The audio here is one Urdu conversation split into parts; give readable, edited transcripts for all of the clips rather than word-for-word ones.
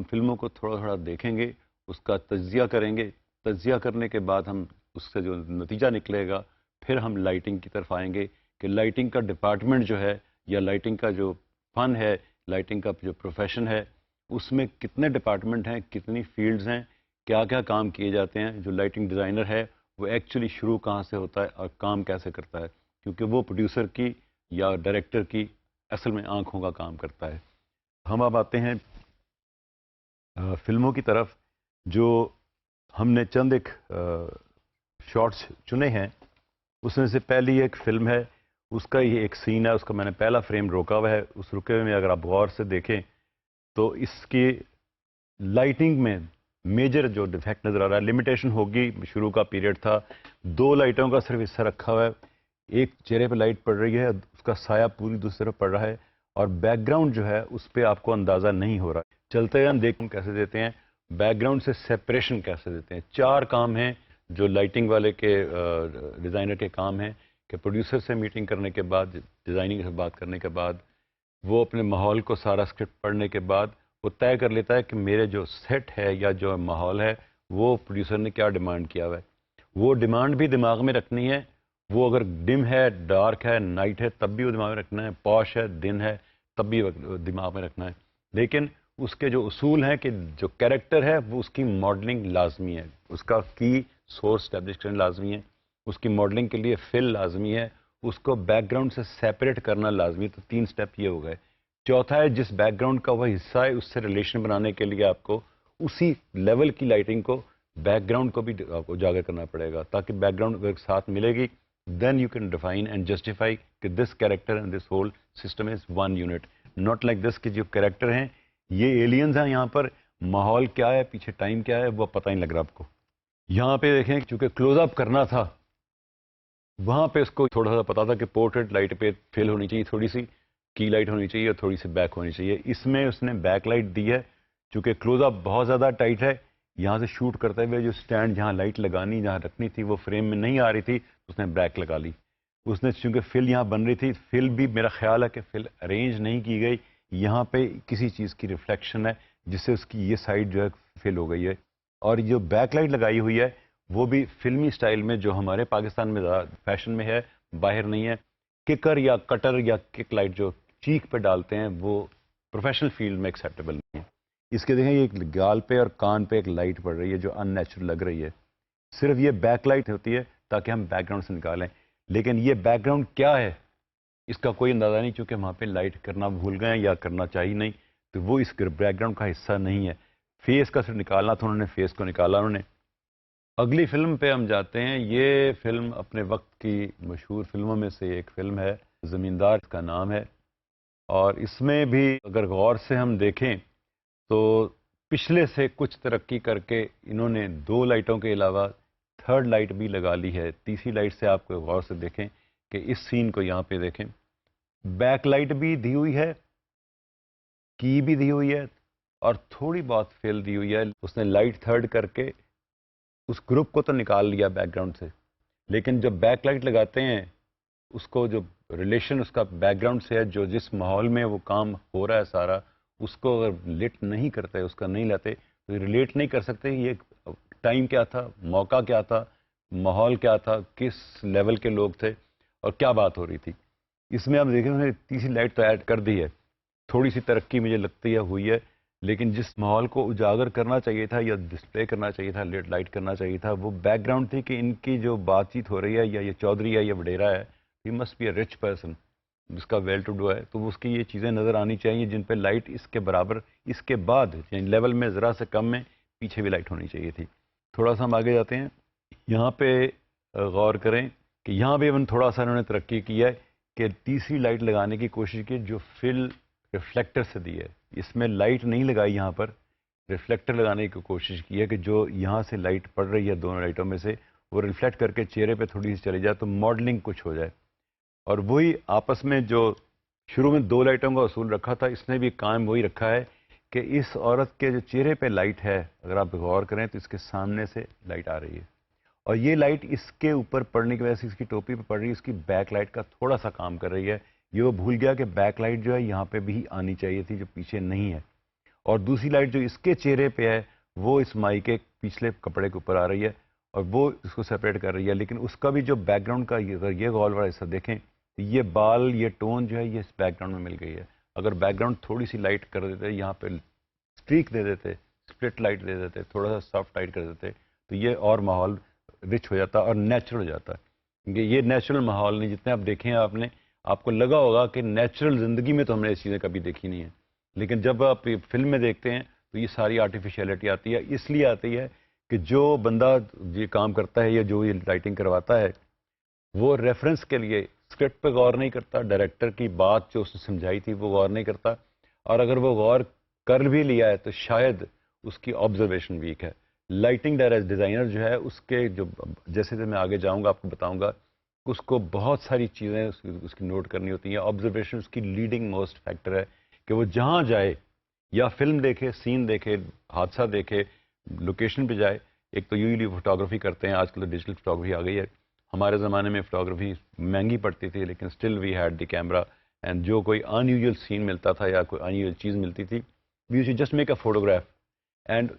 ہم فلموں کو تھوڑا تھوڑا دیکھیں گے، اس کا تجزیہ کریں گے، تجزیہ کرنے کے بعد ہم اس سے جو نتیجہ نکلے گا پھر ہم لائٹنگ کی طرف آئیں گے کہ لائٹنگ کا ڈپارٹمنٹ جو ہے یا لائٹنگ کا جو فن ہے، لائٹنگ کا جو پروفیشن ہے، اس میں کتنے ڈپارٹمنٹ ہیں، کتنی فیلڈز ہیں، کیا کیا کام کیے جاتے ہیں. جو لائٹنگ ڈیزائنر ہے وہ ایکچولی شروع کہاں سے ہوتا ہے اور کام کیسے کرتا ہے، کیونکہ وہ پروڈیوسر کی یا ڈائریکٹر کی اصل میں آنکھوں کا کام کرتا ہے. ہم اب آتے ہیں فلموں کی طرف. جو ہم نے چند ایک شارٹس چنے ہیں، اس میں سے پہلی ایک فلم ہے، اس کا یہ ایک سین ہے، اس کا میں نے پہلا فریم روکا ہوا ہے. اس رکے ہوئے میں اگر آپ غور سے دیکھیں تو اس کی لائٹنگ میں میجر جو ڈیفیکٹ نظر آ رہا ہے، لمیٹیشن ہوگی، شروع کا پیریڈ تھا، 2 لائٹوں کا صرف حصہ رکھا ہوا ہے، ایک چہرے پہ لائٹ پڑ رہی ہے، اس کا سایہ پوری دوسری طرف پڑ رہا ہے، اور بیک گراؤنڈ جو ہے اس پہ آپ کو اندازہ نہیں ہو رہا. چلتے ہیں ہم دیکھیں کیسے دیتے ہیں، بیک گراؤنڈ سے سیپریشن کیسے دیتے ہیں. 4 کام ہیں جو لائٹنگ والے کے ڈیزائنر کے کام ہیں کہ پروڈیوسر سے میٹنگ کرنے کے بعد، ڈیزائننگ سے بات کرنے کے بعد، وہ اپنے ماحول کو سارا اسکرپٹ پڑھنے کے بعد وہ طے کر لیتا ہے کہ میرے جو سیٹ ہے یا جو ماحول ہے وہ پروڈیوسر نے کیا ڈیمانڈ کیا ہوا ہے. وہ ڈیمانڈ بھی دماغ میں رکھنی ہے، وہ اگر ڈم ہے، ڈارک ہے، نائٹ ہے، تب بھی وہ دماغ میں رکھنا ہے، پاش ہے، دن ہے، تب بھی دماغ میں رکھنا ہے. لیکن اس کے جو اصول ہیں کہ جو کیریکٹر ہے وہ اس کی ماڈلنگ لازمی ہے، اس کا کی سورس اسٹیبلش کرنا لازمی ہے، اس کی ماڈلنگ کے لیے فل لازمی ہے، اس کو بیک گراؤنڈ سے سیپریٹ کرنا لازمی ہے. تو 3 سٹیپ یہ ہو گئے. چوتھا ہے جس بیک گراؤنڈ کا وہ حصہ ہے اس سے ریلیشن بنانے کے لیے آپ کو اسی لیول کی لائٹنگ کو بیک گراؤنڈ کو بھی آپ کو اجاگر کرنا پڑے گا، تاکہ بیک گراؤنڈ اگر ساتھ ملے گی then you can define and justify کہ this character and this whole system is 1 unit. Not like this کہ جو کیریکٹر ہیں یہ ایلینز ہیں، یہاں پر ماحول کیا ہے، پیچھے ٹائم کیا ہے، وہ پتہ نہیں لگ رہا آپ کو. یہاں پہ دیکھیں چونکہ کلوز اپ کرنا تھا، وہاں پہ اس کو تھوڑا سا پتا تھا کہ پورٹریٹ لائٹ پہ فل ہونی چاہیے، تھوڑی سی کی لائٹ ہونی چاہیے اور تھوڑی سی بیک ہونی چاہیے. اس میں اس نے بیک لائٹ دی ہے، چونکہ کلوز اپ بہت زیادہ ٹائٹ ہے. یہاں سے شوٹ کرتے ہوئے جو سٹینڈ جہاں لائٹ لگانی، جہاں رکھنی تھی، وہ فریم میں نہیں آ رہی تھی، اس نے بیک لگا لی. اس نے چونکہ فل یہاں بن رہی تھی، فل بھی میرا خیال ہے کہ فل ارینج نہیں کی گئی، یہاں پہ کسی چیز کی ریفلیکشن ہے جس سے اس کی یہ سائڈ جو ہے فل ہو گئی ہے. اور جو بیک لائٹ لگائی ہوئی ہے وہ بھی فلمی سٹائل میں جو ہمارے پاکستان میں فیشن میں ہے، باہر نہیں ہے. ککر یا کٹر یا کک لائٹ جو چیک پہ ڈالتے ہیں وہ پروفیشنل فیلڈ میں ایکسیپٹیبل نہیں ہے. اس کے دیکھیں ایک گال پہ اور کان پہ ایک لائٹ پڑ رہی ہے جو ان نیچرل لگ رہی ہے. صرف یہ بیک لائٹ ہوتی ہے تاکہ ہم بیک گراؤنڈ سے نکالیں، لیکن یہ بیک گراؤنڈ کیا ہے اس کا کوئی اندازہ نہیں، چونکہ وہاں پہ لائٹ کرنا بھول گئے یا کرنا چاہیے نہیں، تو وہ اس بیک گراؤنڈ کا حصہ نہیں ہے. فیس کا صرف نکالنا تھا، انہوں نے فیس کو نکالا انہوں نے. اگلی فلم پہ ہم جاتے ہیں. یہ فلم اپنے وقت کی مشہور فلموں میں سے ایک فلم ہے، زمیندار کا نام ہے. اور اس میں بھی اگر غور سے ہم دیکھیں تو پچھلے سے کچھ ترقی کر کے انہوں نے 2 لائٹوں کے علاوہ 3rd لائٹ بھی لگا لی ہے. تیسری لائٹ سے آپ کو غور سے دیکھیں کہ اس سین کو یہاں پہ دیکھیں، بیک لائٹ بھی دی ہوئی ہے، کی بھی دی ہوئی ہے، اور تھوڑی بہت فل دی ہوئی ہے. اس نے لائٹ 3rd کر کے اس گروپ کو تو نکال لیا بیک گراؤنڈ سے، لیکن جب بیک لائٹ لگاتے ہیں اس کو جو ریلیشن اس کا بیک گراؤنڈ سے ہے، جو جس ماحول میں وہ کام ہو رہا ہے سارا، اس کو اگر ریلیٹ نہیں کرتے، اس کا نہیں لاتے تو ریلیٹ نہیں کر سکتے یہ ٹائم کیا تھا، موقع کیا تھا، ماحول کیا تھا، کس لیول کے لوگ تھے اور کیا بات ہو رہی تھی. اس میں آپ دیکھیں انہوں نے تیسری لائٹ تو ایڈ کر دی ہے. تھوڑی سی ترقی مجھے لگتی ہے ہوئی ہے، لیکن جس ماحول کو اجاگر کرنا چاہیے تھا یا ڈسپلے کرنا چاہیے تھا، لائٹ کرنا چاہیے تھا، وہ بیک گراؤنڈ تھی کہ ان کی جو بات چیت ہو رہی ہے، یا یہ چودھری ہے یا وڈیرا ہے، he must be a rich person جس کا ویل ٹو ڈو ہے، تو اس کی یہ چیزیں نظر آنی چاہیے جن پہ لائٹ اس کے برابر، اس کے بعد یعنی لیول میں ذرا سے کم میں پیچھے بھی لائٹ ہونی چاہیے تھی. تھوڑا سا ہم آگے جاتے ہیں. یہاں پہ غور کریں کہ یہاں بھی تھوڑا سا انہوں نے ترقی کی ہے کہ تیسری لائٹ لگانے کی کوشش کی جو فل ریفلیکٹر سے دی ہے. اس میں لائٹ نہیں لگائی، یہاں پر ریفلیکٹر لگانے کی کوشش کی ہے کہ جو یہاں سے لائٹ پڑ رہی ہے دونوں لائٹوں میں سے وہ ریفلیکٹ کر کے چہرے پہ تھوڑی سی چلی جائے تو ماڈلنگ کچھ ہو جائے. اور وہی آپس میں جو شروع میں 2 لائٹوں کا اصول رکھا تھا، اس نے بھی قائم وہی رکھا ہے کہ اس عورت کے جو چہرے پہ لائٹ ہے، اگر آپ غور کریں تو اس کے سامنے سے لائٹ آ رہی ہے، اور یہ لائٹ اس کے اوپر پڑنے کی وجہ سے اس کی ٹوپی پہ پڑ رہی ہے، اس کی بیک لائٹ کا تھوڑا سا کام کر رہی ہے. یہ وہ بھول گیا کہ بیک لائٹ جو ہے یہاں پہ بھی آنی چاہیے تھی جو پیچھے نہیں ہے. اور دوسری لائٹ جو اس کے چہرے پہ ہے وہ اس مائی کے پچھلے کپڑے کے اوپر آ رہی ہے اور وہ اس کو سپریٹ کر رہی ہے. لیکن اس کا بھی جو بیک گراؤنڈ کا اگر یہ غور والا حصہ دیکھیں تو یہ بال یہ ٹون جو ہے یہ اس بیک گراؤنڈ میں مل گئی ہے. اگر بیک گراؤنڈ تھوڑی سی لائٹ کر دیتے, یہاں پہ اسٹریک دے دیتے, اسپلٹ لائٹ دے دیتے, تھوڑا سا سافٹ لائٹ کر دیتے, تو یہ اور ماحول رچ ہو جاتا اور نیچرل ہو جاتا ہے. کیونکہ یہ نیچرل ماحول نہیں, جتنے آپ دیکھیں آپ کو لگا ہوگا کہ نیچرل زندگی میں تو ہم نے اس چیزیں کبھی دیکھی نہیں ہیں, لیکن جب آپ فلم میں دیکھتے ہیں تو یہ ساری آرٹیفیشیلٹی آتی ہے. اس لیے آتی ہے کہ جو بندہ یہ کام کرتا ہے یا جو یہ لائٹنگ کرواتا ہے وہ ریفرنس کے لیے اسکرپٹ پہ غور نہیں کرتا, ڈائریکٹر کی بات جو اس نے سمجھائی تھی وہ غور نہیں کرتا, اور اگر وہ غور کر بھی لیا ہے تو شاید اس کی آبزرویشن ویک ہے. لائٹنگ ڈیزائنر جو ہے اس کے جو جیسے میں آگے جاؤں گا آپ کو بتاؤں گا, اس کو بہت ساری چیزیں اس کی نوٹ کرنی ہوتی ہیں. آبزرویشن اس کی لیڈنگ موسٹ فیکٹر ہے کہ وہ جہاں جائے یا فلم دیکھے, سین دیکھے, حادثہ دیکھے, لوکیشن پہ جائے. ایک تو یوزلی فوٹوگرافی کرتے ہیں, آج کل تو ڈیجیٹل فوٹوگرافی آ گئی ہے. ہمارے زمانے میں فوٹوگرافی مہنگی پڑتی تھی لیکن still we had the camera, and جو کوئی ان یوزول سین ملتا تھا یا کوئی ان یوزول چیز ملتی تھی we used just make a photograph. And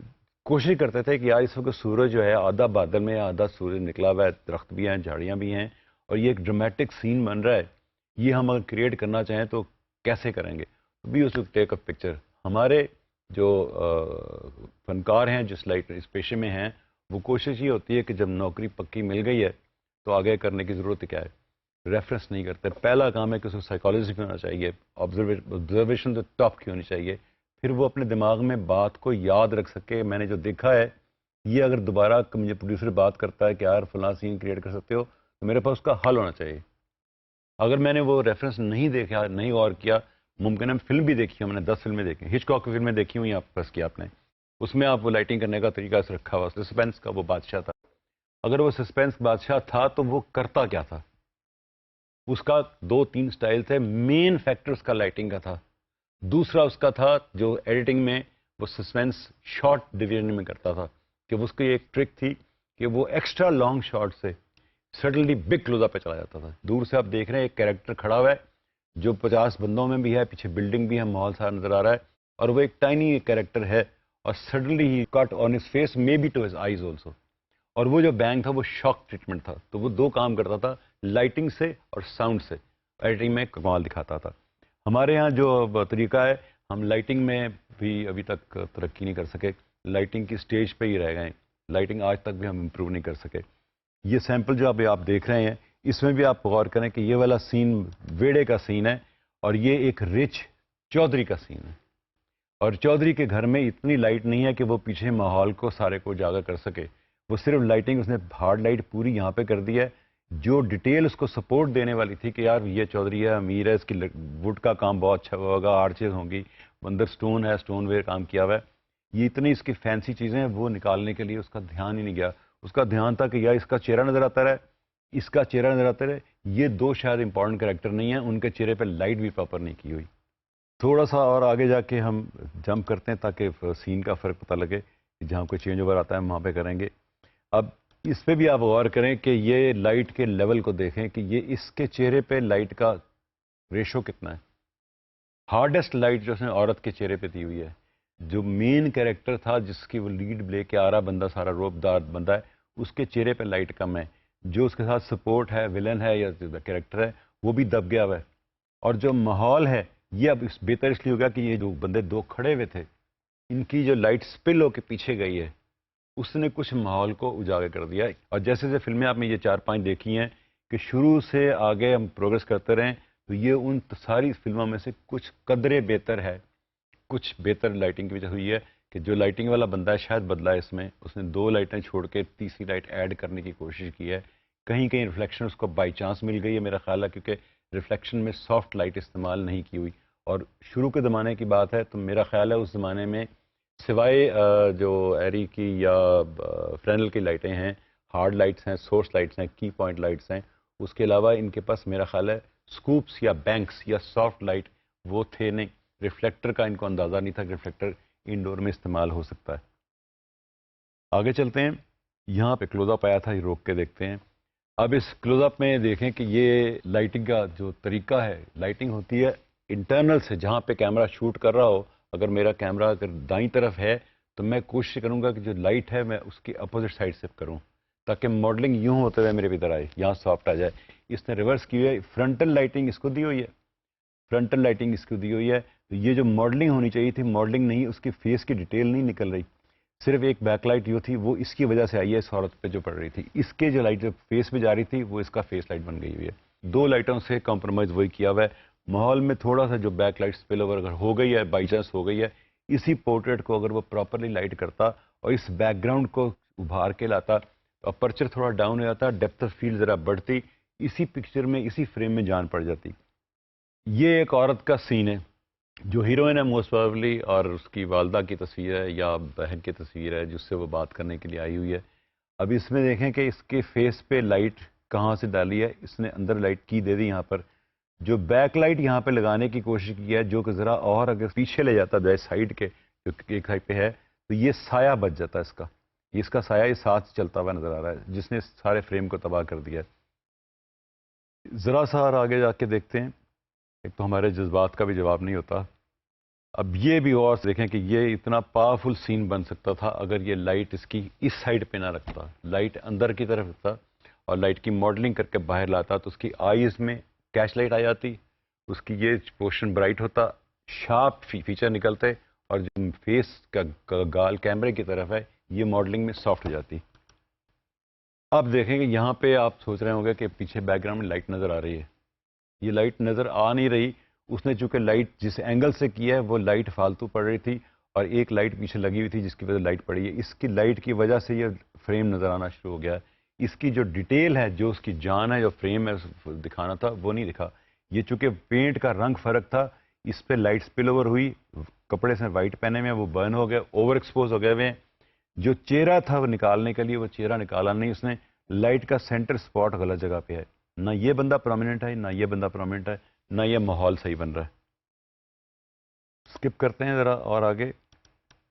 کوشش کرتے تھے کہ یار اس وقت سورج جو ہے آدھا بادل میں آدھا سورج نکلا ہوا ہے, درخت بھی ہیں, جھاڑیاں بھی ہیں, اور یہ ایک ڈرامیٹک سین بن رہا ہے, یہ ہم اگر کریٹ کرنا چاہیں تو کیسے کریں گے. We used to take a picture. ہمارے جو فنکار ہیں جس اس پیشے میں ہیں وہ کوشش یہ ہوتی ہے کہ جب نوکری پکی مل گئی ہے تو آگے کرنے کی ضرورت کیا ہے, ریفرنس نہیں کرتے. پہلا کام ہے کہ اس کو سائیکالوجی بھی ہونا چاہیے, آبزرویشن تو ٹاپ کی ہونی چاہیے, پھر وہ اپنے دماغ میں بات کو یاد رکھ سکے. میں نے جو دیکھا ہے یہ اگر دوبارہ مجھے پروڈیوسر بات کرتا ہے کہ یار فلاں سین کریٹ کر سکتے ہو تو میرے پاس اس کا حل ہونا چاہیے. اگر میں نے وہ ریفرنس نہیں دیکھا, نہیں غور کیا, ممکن ہے فلم بھی دیکھی ہوں, میں نے 10 فلمیں دیکھی, ہچکاک کی فلمیں دیکھی ہوئی آپ پرس کی آپ نے, اس میں آپ وہ لائٹنگ کرنے کا طریقہ سے رکھا ہوا, سسپینس کا وہ بادشاہ تھا. اگر وہ سسپینس بادشاہ تھا تو وہ کرتا کیا تھا, اس کا 2-3 سٹائل تھے. مین فیکٹر اس کا لائٹنگ کا تھا. دوسرا اس کا تھا جو ایڈیٹنگ میں وہ سسپینس شارٹ ڈویژن میں کرتا تھا, کہ اس کی ایک ٹرک تھی کہ وہ ایکسٹرا لانگ شارٹ سے سڈنلی بگ کلوز اپ پہ چلا جاتا تھا. دور سے آپ دیکھ رہے ہیں ایک کیریکٹر کھڑا ہوا ہے جو 50 بندوں میں بھی ہے, پیچھے بلڈنگ بھی ہے, ماحول سارا نظر آ رہا ہے, اور وہ ایک ٹائنی کیریکٹر ہے, اور سڈنلی ہی cut on his face may be to his eyes also. اور وہ جو بینگ تھا وہ شاک ٹریٹمنٹ تھا. تو وہ 2 کام کرتا تھا, لائٹنگ سے اور ساؤنڈ سے. ایڈیٹنگ میں کمال دکھاتا تھا. ہمارے ہاں جو طریقہ ہے, ہم لائٹنگ میں بھی ابھی تک ترقی نہیں کر سکے, لائٹنگ کی سٹیج پہ ہی رہ گئے. لائٹنگ آج تک بھی ہم امپروو نہیں کر سکے. یہ سیمپل جو ابھی آپ دیکھ رہے ہیں اس میں بھی آپ غور کریں کہ یہ والا سین ویڑے کا سین ہے, اور یہ ایک رچ چودھری کا سین ہے. اور چودھری کے گھر میں اتنی لائٹ نہیں ہے کہ وہ پیچھے ماحول کو سارے کو اجاگر کر سکے. وہ صرف لائٹنگ اس نے ہارڈ لائٹ پوری یہاں پہ کر دی ہے. جو ڈیٹیل اس کو سپورٹ دینے والی تھی کہ یار یہ چودھری ہے, امیر ہے, اس کی ووڈ کا کام بہت اچھا ہوگا, آرچز ہوں گی, اندر سٹون ہے, سٹون ویئر کام کیا ہوا ہے, یہ اتنی اس کی فینسی چیزیں ہیں, وہ نکالنے کے لیے اس کا دھیان ہی نہیں گیا. اس کا دھیان تھا کہ یار اس کا چہرہ نظر آتا رہے, اس کا چہرہ نظر آتا رہے. یہ 2 شاید امپورٹنٹ کریکٹر نہیں ہیں, ان کے چہرے پہ لائٹ بھی پراپر نہیں کی ہوئی. تھوڑا سا اور آگے جا کے ہم جمپ کرتے ہیں تاکہ سین کا فرق پتہ لگے, جہاں کوئی چینج اوور آتا ہے ہم وہاں پہ کریں گے. اب اس پہ بھی آپ غور کریں کہ یہ لائٹ کے لیول کو دیکھیں کہ یہ اس کے چہرے پہ لائٹ کا ریشو کتنا ہے. ہارڈسٹ لائٹ جو اس نے عورت کے چہرے پہ دی ہوئی ہے. جو مین کیریکٹر تھا جس کی وہ لیڈ لے کے آ رہا بندہ, سارا روپ دار بندہ ہے, اس کے چہرے پہ لائٹ کم ہے. جو اس کے ساتھ سپورٹ ہے, ولن ہے یا کیریکٹر ہے, وہ بھی دب گیا ہوا ہے. اور جو ماحول ہے یہ اب بہتر اس لیے ہو گیا کہ یہ جو بندے 2 کھڑے ہوئے تھے ان کی جو لائٹ سپل ہو کے پیچھے گئی ہے, اس نے کچھ ماحول کو اجاگر کر دیا ہے. اور جیسے جیسے فلمیں آپ نے یہ 4-5 دیکھی ہیں کہ شروع سے آگے ہم پروگریس کرتے رہیں تو یہ ان ساری فلموں میں سے کچھ قدرے بہتر ہے. کچھ بہتر لائٹنگ کی وجہ ہوئی ہے کہ جو لائٹنگ والا بندہ ہے شاید بدلا ہے اس میں, اس نے 2 لائٹیں چھوڑ کے تیسری لائٹ ایڈ کرنے کی کوشش کی ہے. کہیں کہیں ریفلیکشن اس کو بائی چانس مل گئی ہے میرا خیال ہے, کیونکہ ریفلیکشن میں سافٹ لائٹ استعمال نہیں کی ہوئی. اور شروع کے زمانے کی بات ہے تو میرا خیال ہے اس زمانے میں سوائے جو ایری کی یا فرینل کی لائٹیں ہیں, ہارڈ لائٹس ہیں, سورس لائٹس ہیں, کی پوائنٹ لائٹس ہیں, اس کے علاوہ ان کے پاس میرا خیال ہے سکوپس یا بینکس یا سافٹ لائٹ وہ تھے نہیں. ریفلیکٹر کا ان کو اندازہ نہیں تھا کہ ریفلیکٹر انڈور میں استعمال ہو سکتا ہے. آگے چلتے ہیں, یہاں پہ کلوز اپ آیا تھا, یہ روک کے دیکھتے ہیں. اب اس کلوز اپ میں دیکھیں کہ یہ لائٹنگ کا جو طریقہ ہے, لائٹنگ ہوتی ہے انٹرنل سے, جہاں پہ کیمرہ شوٹ کر رہا ہو اگر میرا کیمرہ اگر دائیں طرف ہے تو میں کوشش کروں گا کہ جو لائٹ ہے میں اس کی اپوزٹ سائڈ سے کروں تاکہ ماڈلنگ یوں ہوتے ہوئے میرے ادھر آئے، یہاں سافٹ آ جائے. اس نے ریورس کی ہوئی ہے، فرنٹل لائٹنگ اس کو دی ہوئی ہے، فرنٹل لائٹنگ اس کو دی ہوئی ہے. تو یہ جو ماڈلنگ ہونی چاہیے تھی ماڈلنگ نہیں، اس کی فیس کی ڈیٹیل نہیں نکل رہی، صرف ایک بیک لائٹ جو تھی وہ اس کی وجہ سے آئی ہے اس عورت پہ جو پڑ رہی تھی. اس کے جو لائٹ جو فیس پہ جا رہی تھی وہ اس کا فیس لائٹ بن گئی ہوئی ہے. دو لائٹوں سے کمپرومائز وہی کیا ہوا ہے. ماحول میں تھوڑا سا جو بیک لائٹ اسپل اوور اگر ہو گئی ہے، بائی چانس ہو گئی ہے، اسی پورٹریٹ کو اگر وہ پراپرلی لائٹ کرتا اور اس بیک گراؤنڈ کو ابھار کے لاتا، اپرچر تھوڑا ڈاؤن ہو جاتا، ڈیپتھ آف فیلڈ ذرا بڑھتی، اسی پکچر میں اسی فریم میں جان پڑ جاتی. یہ ایک عورت کا سین ہے جو ہیروئن ہے موسٹ پروبیبلی، اور اس کی والدہ کی تصویر ہے یا بہن کی تصویر ہے جس سے وہ بات کرنے کے لیے آئی ہوئی ہے. اب اس میں دیکھیں کہ اس کے فیس پہ لائٹ کہاں سے ڈالی ہے، اس نے اندر لائٹ کی دے دی. یہاں پر جو بیک لائٹ یہاں پہ لگانے کی کوشش کی ہے، جو کہ ذرا اور اگر پیچھے لے جاتا ہے سائڈ کے جو ایک سائڈ پہ ہے تو یہ سایہ بچ جاتا ہے. اس کا سایہ اس ساتھ چلتا ہوا نظر آ رہا ہے جس نے سارے فریم کو تباہ کر دیا ہے. ذرا سا اور آگے جا کے دیکھتے ہیں. ایک تو ہمارے جذبات کا بھی جواب نہیں ہوتا. اب یہ بھی اور دیکھیں کہ یہ اتنا پاورفل سین بن سکتا تھا اگر یہ لائٹ اس کی اس سائڈ پہ نہ رکھتا، لائٹ اندر کی طرف رکھتا اور لائٹ کی ماڈلنگ کر کے باہر لاتا تو اس کی آئیز میں کیش لائٹ آ جاتی، اس کی یہ پورشن برائٹ ہوتا، شارپ فیچر نکلتے، اور جو فیس کا گال کیمرے کی طرف ہے یہ ماڈلنگ میں سافٹ ہو جاتی. اب دیکھیں کہ یہاں پہ آپ سوچ رہے ہوں گے کہ پیچھے بیک گراؤنڈ میں لائٹ نظر آ رہی ہے. یہ لائٹ نظر آ نہیں رہی، اس نے چونکہ لائٹ جس اینگل سے کیا ہے وہ لائٹ فالتو پڑ رہی تھی اور ایک لائٹ پیچھے لگی ہوئی تھی جس کی وجہ سے لائٹ پڑی ہے. اس کی لائٹ کی وجہ سے یہ فریم نظر آنا شروع ہو گیا. اس کی جو ڈیٹیل ہے، جو اس کی جان ہے، جو فریم ہے دکھانا تھا وہ نہیں دکھا. یہ چونکہ پینٹ کا رنگ فرق تھا، اس پہ لائٹ سپل اوور ہوئی، کپڑے سے وائٹ پہنے ہوئے وہ برن ہو گئے، اوور ایکسپوز ہو گئے ہوئے ہیں. جو چہرہ تھا وہ نکالنے کے لیے وہ چہرہ نکالا نہیں اس نے. لائٹ کا سینٹر سپاٹ غلط جگہ پہ ہے، نہ یہ بندہ پرومیننٹ ہے نہ یہ بندہ پرومیننٹ ہے، نہ یہ ماحول صحیح بن رہا ہے. اسکپ کرتے ہیں ذرا اور آگے.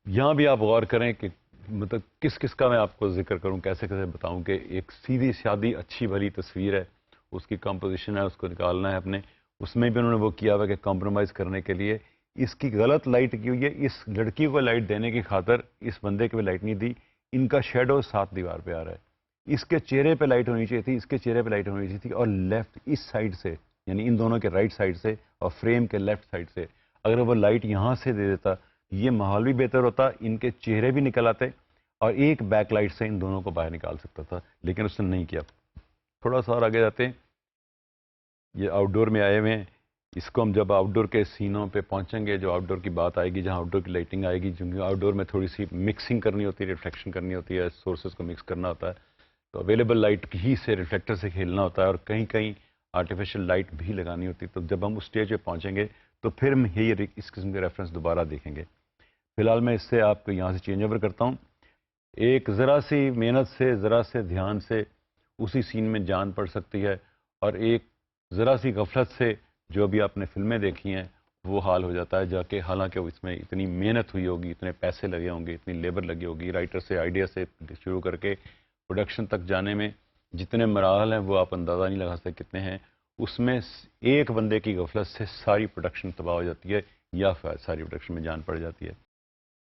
یہاں بھی آپ غور کریں کہ مطلب کس کس کا میں آپ کو ذکر کروں، کیسے کیسے بتاؤں کہ ایک سیدھی سادی اچھی بھلی تصویر ہے، اس کی کمپوزیشن ہے، اس کو نکالنا ہے اپنے. اس میں بھی انہوں نے وہ کیا ہوا کہ کمپرومائز کرنے کے لیے اس کی غلط لائٹ کی ہوئی ہے. اس لڑکی کو لائٹ دینے کی خاطر اس بندے کو بھی لائٹ نہیں دی. ان کا شیڈو ساتھ دیوار پہ آ رہا ہے. اس کے چہرے پہ لائٹ ہونی چاہیے تھی، اس کے چہرے پہ لائٹ ہونی چاہیے تھی، اور لیفٹ اس سائڈ سے، یعنی ان دونوں کے رائٹ سائڈ سے اور فریم کے لیفٹ سائڈ سے اگر وہ لائٹ یہاں سے دے دیتا یہ ماحول بھی بہتر ہوتا، ان کے چہرے بھی نکل آتے اور ایک بیک لائٹ سے ان دونوں کو باہر نکال سکتا تھا، لیکن اس نے نہیں کیا. تھوڑا سا اور آگے جاتے ہیں. یہ آؤٹ ڈور میں آئے ہوئے ہیں. اس کو ہم جب آؤٹ ڈور کے سینوں پہ پہنچیں گے، جو آؤٹ ڈور کی بات آئے گی، جہاں آؤٹ ڈور کی لائٹنگ آئے گی، کیونکہ آؤٹ ڈور میں تھوڑی سی مکسنگ کرنی ہوتی ہے، ریفلیکشن کرنی ہوتی ہے، سورسز کو مکس کرنا ہوتا ہے، تو اویلیبل لائٹ ہی سے ریفلیکٹر سے کھیلنا ہوتا ہے، اور کہیں کہیں آرٹیفیشیل لائٹ بھی لگانی ہوتی ہے. تو جب ہم اس اسٹیج پہ پہنچیں گے تو پھر ہم یہ اس قسم کے ریفرنس دوبارہ دیکھیں گے. فی الحال میں اس سے آپ کو یہاں سے چینج اوور کرتا ہوں. ایک ذرا سی محنت سے، ذرا سے دھیان سے اسی سین میں جان پڑ سکتی ہے، اور ایک ذرا سی غفلت سے جو ابھی آپ نے فلمیں دیکھی ہیں وہ حال ہو جاتا ہے جا کے، حالانکہ اس میں اتنی محنت ہوئی ہوگی، اتنے پیسے لگے ہوں گے، اتنی لیبر لگی ہوگی، رائٹر سے آئیڈیا سے شروع کر کے پروڈکشن تک جانے میں جتنے مراحل ہیں وہ آپ اندازہ نہیں لگا سکتے کتنے ہیں. اس میں ایک بندے کی غفلت سے ساری پروڈکشن تباہ ہو جاتی ہے یا ساری پروڈکشن میں جان پڑ جاتی ہے.